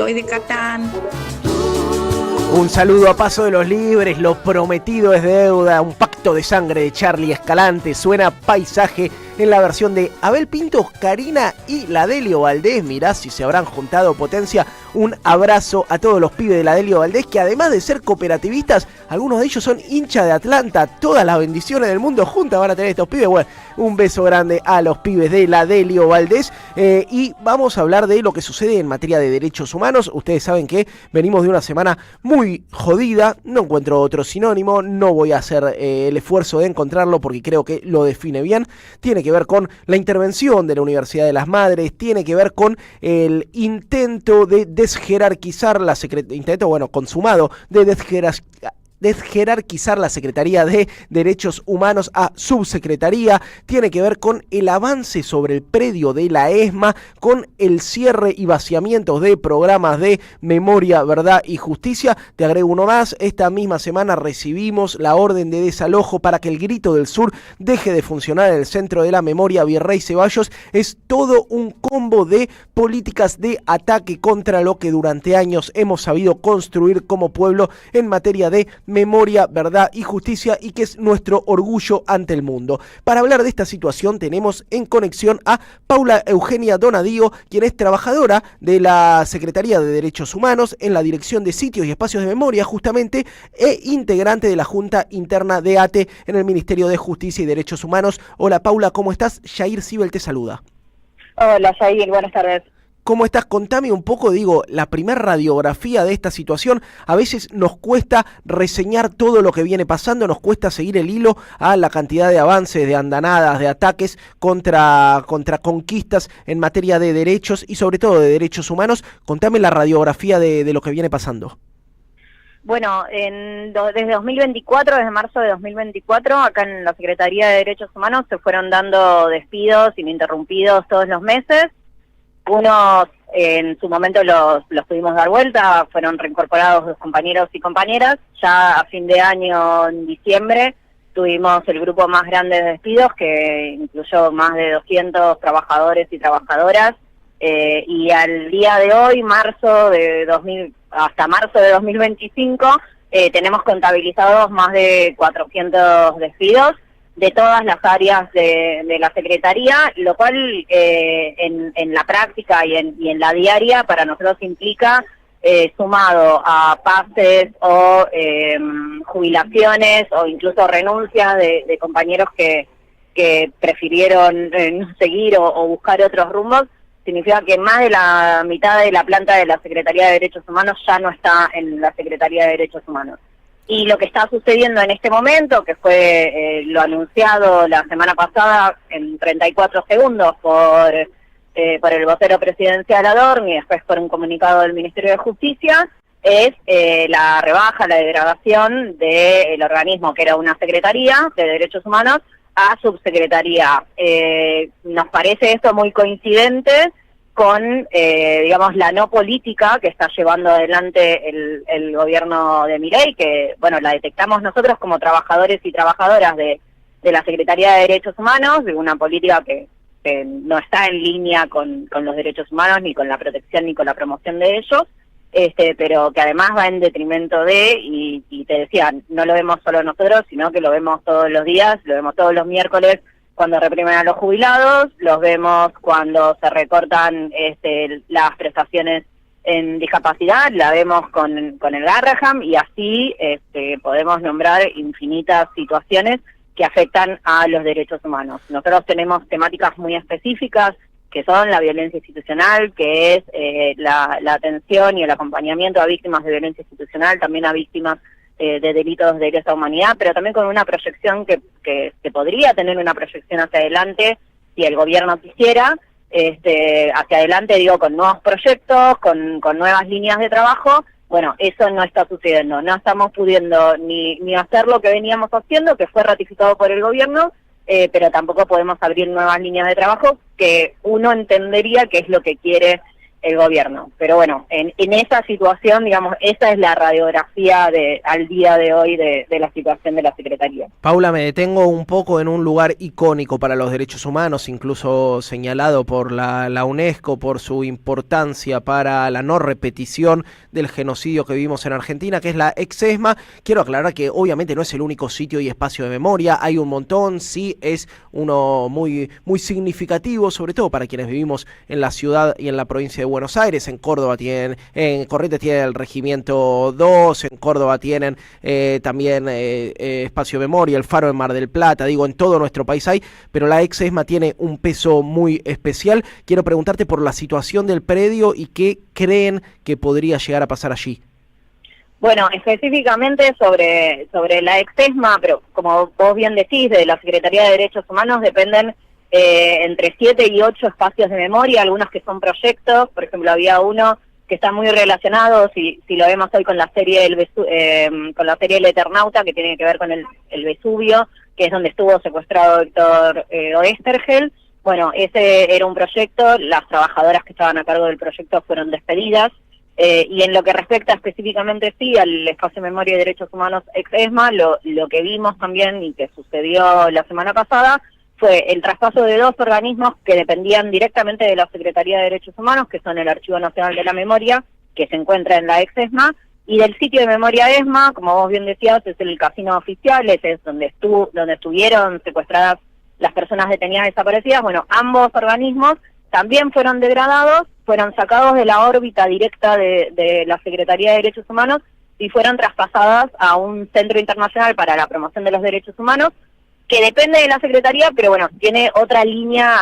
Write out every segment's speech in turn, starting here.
soy de Catán. Un saludo a Paso de los Libres, lo prometido es deuda, un pacto de sangre de Charly Escalante, suena Paisaje en la versión de Abel Pintos, Karina y la Delio Valdés. Mirá si se habrán juntado potencia. Un abrazo a todos los pibes de la Delio Valdés, que además de ser cooperativistas, algunos de ellos son hinchas de Atlanta. Todas las bendiciones del mundo juntas van a tener estos pibes. Bueno, un beso grande a los pibes de la Delio Valdés. Y vamos a hablar de lo que sucede en materia de derechos humanos. Ustedes saben que venimos de una semana muy jodida. No encuentro otro sinónimo. No voy a hacer el esfuerzo de encontrarlo porque creo que lo define bien. Tiene que ver con la intervención de la Universidad de las Madres. Tiene que ver con el intento de desjerarquizar la consumado de desjerarquizar la Secretaría de Derechos Humanos a Subsecretaría. Tiene que ver con el avance sobre el predio de la ESMA, con el cierre y vaciamientos de programas de Memoria, Verdad y Justicia. Te agrego uno más. Esta misma semana recibimos la orden de desalojo para que el Grito del Sur deje de funcionar en el Centro de la Memoria Virrey Ceballos. Es todo un combo de políticas de ataque contra lo que durante años hemos sabido construir como pueblo en materia de memoria, verdad y justicia, y que es nuestro orgullo ante el mundo. Para hablar de esta situación tenemos en conexión a Paula Eugenia Donadío, quien es trabajadora de la Secretaría de Derechos Humanos en la Dirección de Sitios y Espacios de Memoria, justamente, e integrante de la Junta Interna de ATE en el Ministerio de Justicia y Derechos Humanos. Hola Paula, ¿cómo estás? Yair Sibel te saluda. Hola Yair, buenas tardes. ¿Cómo estás? Contame un poco, la primera radiografía de esta situación. A veces nos cuesta reseñar todo lo que viene pasando, nos cuesta seguir el hilo a la cantidad de avances, de andanadas, de ataques contra conquistas en materia de derechos y sobre todo de derechos humanos. Contame la radiografía de lo que viene pasando. Bueno, desde 2024, desde marzo de 2024, acá en la Secretaría de Derechos Humanos se fueron dando despidos ininterrumpidos todos los meses. Unos en su momento los pudimos dar vuelta, fueron reincorporados los compañeros y compañeras. Ya a fin de año, en diciembre, tuvimos el grupo más grande de despidos, que incluyó más de 200 trabajadores y trabajadoras. Y al día de hoy, hasta marzo de 2025, tenemos contabilizados más de 400 despidos de todas las áreas de la Secretaría, lo cual en la práctica y en la diaria para nosotros implica, sumado a pases o jubilaciones o incluso renuncias de compañeros que prefirieron no seguir o buscar otros rumbos, significa que más de la mitad de la planta de la Secretaría de Derechos Humanos ya no está en la Secretaría de Derechos Humanos. Y lo que está sucediendo en este momento, que fue lo anunciado la semana pasada en 34 segundos por el vocero presidencial Adorni y después por un comunicado del Ministerio de Justicia, es la rebaja, la degradación del organismo que era una Secretaría de Derechos Humanos a Subsecretaría. Nos parece esto muy coincidente con, la no política que está llevando adelante el gobierno de Milei, que, la detectamos nosotros como trabajadores y trabajadoras de la Secretaría de Derechos Humanos, de una política que no está en línea con los derechos humanos, ni con la protección, ni con la promoción de ellos, pero que además va en detrimento y te decía, no lo vemos solo nosotros, sino que lo vemos todos los días, lo vemos todos los miércoles, cuando reprimen a los jubilados, los vemos cuando se recortan las prestaciones en discapacidad, la vemos con el Garraham, y así podemos nombrar infinitas situaciones que afectan a los derechos humanos. Nosotros tenemos temáticas muy específicas, que son la violencia institucional, que es la atención y el acompañamiento a víctimas de violencia institucional, también a víctimas de delitos de lesa humanidad, pero también con una proyección que podría tener una proyección hacia adelante si el gobierno quisiera, hacia adelante, con nuevos proyectos, con nuevas líneas de trabajo. Bueno, eso no está sucediendo, no estamos pudiendo ni hacer lo que veníamos haciendo, que fue ratificado por el gobierno, pero tampoco podemos abrir nuevas líneas de trabajo, que uno entendería que es lo que quiere el gobierno. Pero bueno, en esa situación, digamos, esa es la radiografía al día de hoy de la situación de la Secretaría. Paula, me detengo un poco en un lugar icónico para los derechos humanos, incluso señalado por la UNESCO por su importancia para la no repetición del genocidio que vivimos en Argentina, que es la Exesma. Quiero aclarar que obviamente no es el único sitio y espacio de memoria, hay un montón, sí es uno muy, muy significativo, sobre todo para quienes vivimos en la ciudad y en la provincia de Buenos Aires. En Córdoba tienen, en Corrientes tienen el Regimiento 2, en Córdoba tienen también espacio de memoria, el Faro de Mar del Plata, digo, en todo nuestro país hay, pero la Exesma tiene un peso muy especial. Quiero preguntarte por la situación del predio y qué creen que podría llegar a pasar allí. Bueno, específicamente sobre la Exesma, pero como vos bien decís, de la Secretaría de Derechos Humanos dependen entre 7 y 8 espacios de memoria, algunos que son proyectos. Por ejemplo, había uno que está muy relacionado, si lo vemos hoy, con la serie con la serie El Eternauta, que tiene que ver con el Vesubio, que es donde estuvo secuestrado Héctor Oesterheld. Bueno, ese era un proyecto, las trabajadoras que estaban a cargo del proyecto fueron despedidas, y en lo que respecta específicamente sí al espacio de memoria y derechos humanos Exesma, lo que vimos también y que sucedió la semana pasada fue el traspaso de 2 organismos que dependían directamente de la Secretaría de Derechos Humanos, que son el Archivo Nacional de la Memoria, que se encuentra en la Exesma, y del sitio de memoria ESMA, como vos bien decías, es el casino oficial, ese es donde estuvieron secuestradas las personas detenidas desaparecidas. Bueno, ambos organismos también fueron degradados, fueron sacados de la órbita directa de la Secretaría de Derechos Humanos y fueron traspasadas a un centro internacional para la promoción de los derechos humanos, que depende de la Secretaría, pero bueno, tiene otra línea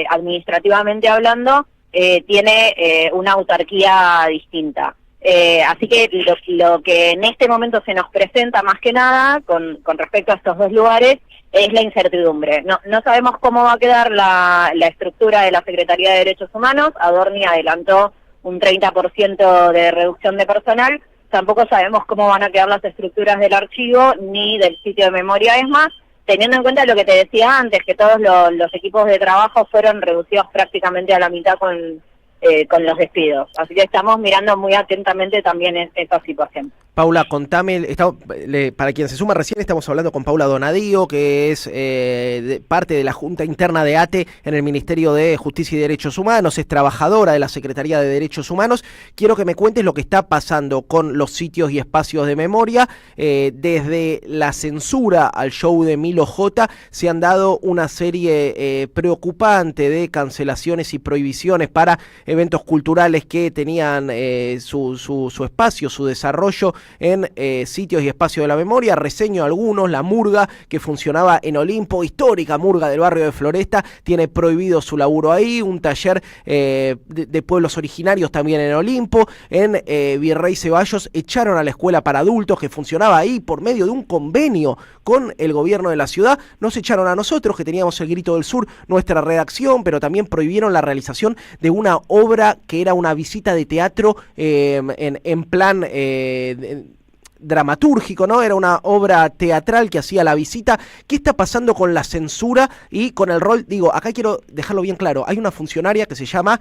administrativamente hablando, tiene una autarquía distinta. Así que lo que en este momento se nos presenta más que nada con respecto a estos 2 lugares es la incertidumbre. No sabemos cómo va a quedar la estructura de la Secretaría de Derechos Humanos. Adorni adelantó un 30% de reducción de personal. Tampoco sabemos cómo van a quedar las estructuras del archivo ni del sitio de memoria ESMA, teniendo en cuenta lo que te decía antes, que todos los equipos de trabajo fueron reducidos prácticamente a la mitad con los despidos. Así que estamos mirando muy atentamente también esta situación. Paula, contame, para quien se suma recién, estamos hablando con Paula Donadío, que es parte de la Junta Interna de ATE en el Ministerio de Justicia y Derechos Humanos, es trabajadora de la Secretaría de Derechos Humanos. Quiero que me cuentes lo que está pasando con los sitios y espacios de memoria. Desde la censura al show de Milo J se han dado una serie preocupante de cancelaciones y prohibiciones para eventos culturales que tenían su espacio, su desarrollo en sitios y espacios de la memoria. Reseño algunos: la Murga, que funcionaba en Olimpo, histórica Murga del barrio de Floresta, tiene prohibido su laburo ahí. Un taller de pueblos originarios también en Olimpo. En Virrey Ceballos echaron a la escuela para adultos que funcionaba ahí por medio de un convenio con el gobierno de la ciudad. Nos echaron a nosotros, que teníamos el Grito del Sur, nuestra redacción, pero también prohibieron la realización de una obra que era una visita de teatro en plan dramatúrgico, ¿no? Era una obra teatral que hacía la visita. ¿Qué está pasando con la censura y con el rol? Digo, acá quiero dejarlo bien claro. Hay una funcionaria que se llama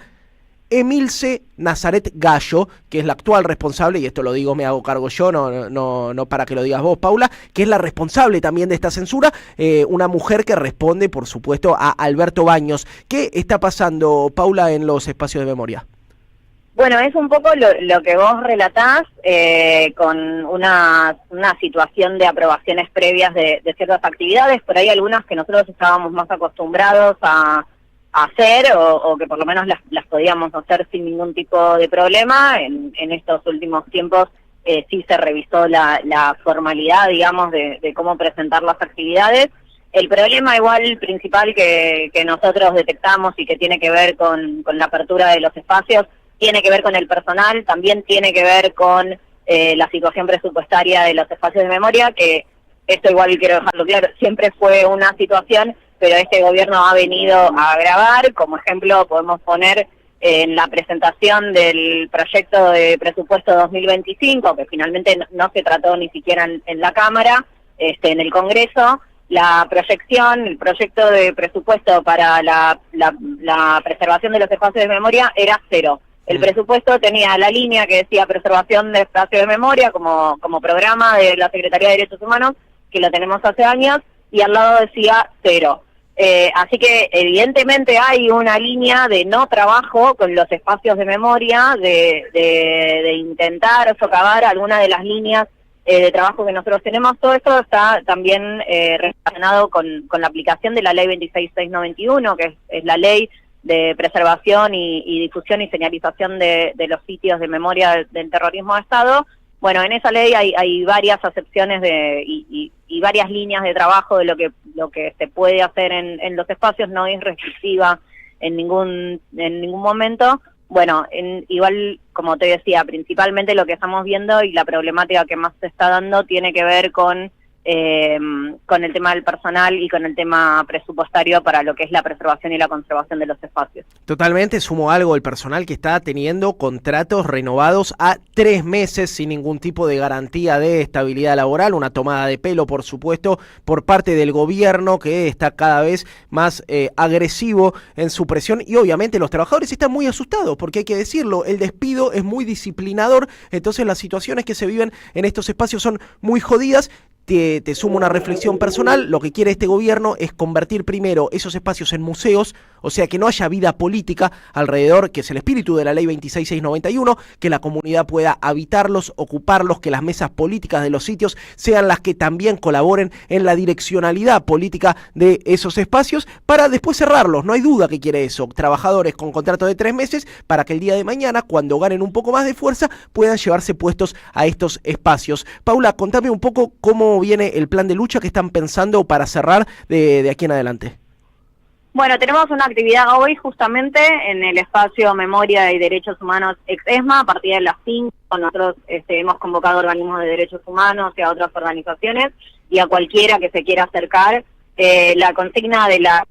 Emilce Nazaret Gallo, que es la actual responsable, y esto lo digo, me hago cargo yo, no para que lo digas vos, Paula, que es la responsable también de esta censura, una mujer que responde, por supuesto, a Alberto Baños. ¿Qué está pasando, Paula, en los espacios de memoria? Bueno, es un poco lo que vos relatás, con una situación de aprobaciones previas de ciertas actividades, por ahí algunas que nosotros estábamos más acostumbrados a hacer, o que por lo menos las podíamos hacer sin ningún tipo de problema. En estos últimos tiempos sí se revisó la formalidad, digamos, de cómo presentar las actividades. El problema igual principal que nosotros detectamos y que tiene que ver con la apertura de los espacios, tiene que ver con el personal, también tiene que ver con la situación presupuestaria de los espacios de memoria, que esto igual quiero dejarlo claro, siempre fue una situación, pero este gobierno ha venido a agravar. Como ejemplo podemos poner en la presentación del proyecto de presupuesto 2025, que finalmente no se trató ni siquiera en la Cámara, en el Congreso, la proyección, el proyecto de presupuesto para la preservación de los espacios de memoria era 0. El presupuesto tenía la línea que decía preservación de espacios de memoria como programa de la Secretaría de Derechos Humanos, que lo tenemos hace años, y al lado decía 0. Así que evidentemente hay una línea de no trabajo con los espacios de memoria, de intentar socavar alguna de las líneas de trabajo que nosotros tenemos. Todo esto está también relacionado con la aplicación de la ley 26691, que es la ley de preservación y difusión y señalización de los sitios de memoria del terrorismo de Estado. Bueno, en esa ley hay varias acepciones y varias líneas de trabajo de lo que se puede hacer en los espacios. No es restrictiva en ningún momento. Bueno, igual, como te decía, principalmente lo que estamos viendo y la problemática que más se está dando tiene que ver con el tema del personal y con el tema presupuestario para lo que es la preservación y la conservación de los espacios. Totalmente, sumo algo, el personal que está teniendo contratos renovados a 3 meses sin ningún tipo de garantía de estabilidad laboral, una tomada de pelo, por supuesto, por parte del gobierno, que está cada vez más agresivo en su presión, y obviamente los trabajadores están muy asustados, porque hay que decirlo, el despido es muy disciplinador, entonces las situaciones que se viven en estos espacios son muy jodidas. Te sumo una reflexión personal. Lo que quiere este gobierno es convertir primero esos espacios en museos, o sea, que no haya vida política alrededor, que es el espíritu de la ley 26691, que la comunidad pueda habitarlos, ocuparlos, que las mesas políticas de los sitios sean las que también colaboren en la direccionalidad política de esos espacios, para después cerrarlos. No hay duda que quiere eso, trabajadores con contrato de 3 meses, para que el día de mañana, cuando ganen un poco más de fuerza, puedan llevarse puestos a estos espacios. Paula, contame un poco cómo viene el plan de lucha que están pensando para cerrar de aquí en adelante. Bueno, tenemos una actividad hoy justamente en el espacio Memoria y Derechos Humanos ex-ESMA a partir de las 5. Nosotros hemos convocado organismos de derechos humanos y a otras organizaciones y a cualquiera que se quiera acercar. La consigna de la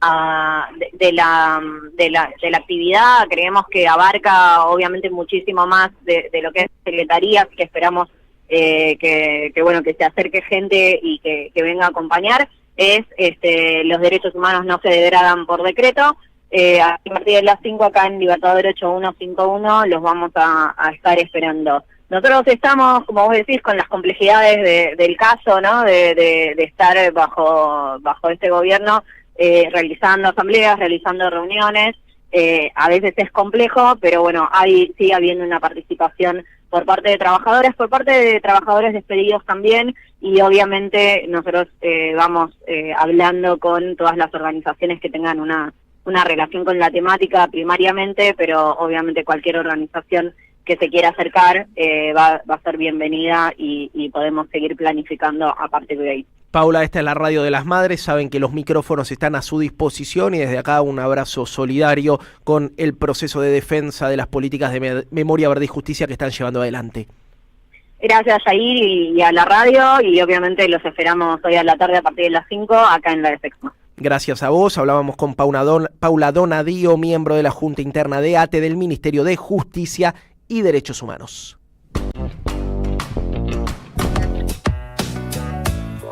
actividad creemos que abarca obviamente muchísimo más de lo que es secretarías, que esperamos que se acerque gente y que venga a acompañar. Los derechos humanos no se degradan por decreto. A partir de las 5 acá en Libertador 8151 los vamos a estar esperando. Nosotros estamos, como vos decís, con las complejidades del caso, ¿no? De estar bajo este gobierno, realizando asambleas, realizando reuniones. A veces es complejo, pero bueno, sigue habiendo una participación por parte de trabajadores despedidos también, y obviamente nosotros vamos hablando con todas las organizaciones que tengan una relación con la temática primariamente, pero obviamente cualquier organización que se quiera acercar va a ser bienvenida y podemos seguir planificando a partir de ahí. Paula, esta es la Radio de las Madres, saben que los micrófonos están a su disposición y desde acá un abrazo solidario con el proceso de defensa de las políticas de memoria, verdad y justicia que están llevando adelante. Gracias, Jair, y a la radio, y obviamente los esperamos hoy a la tarde a partir de las 5 acá en la Defexma. Gracias a vos, hablábamos con Paula Donadío, miembro de la Junta Interna de ATE del Ministerio de Justicia y Derechos Humanos.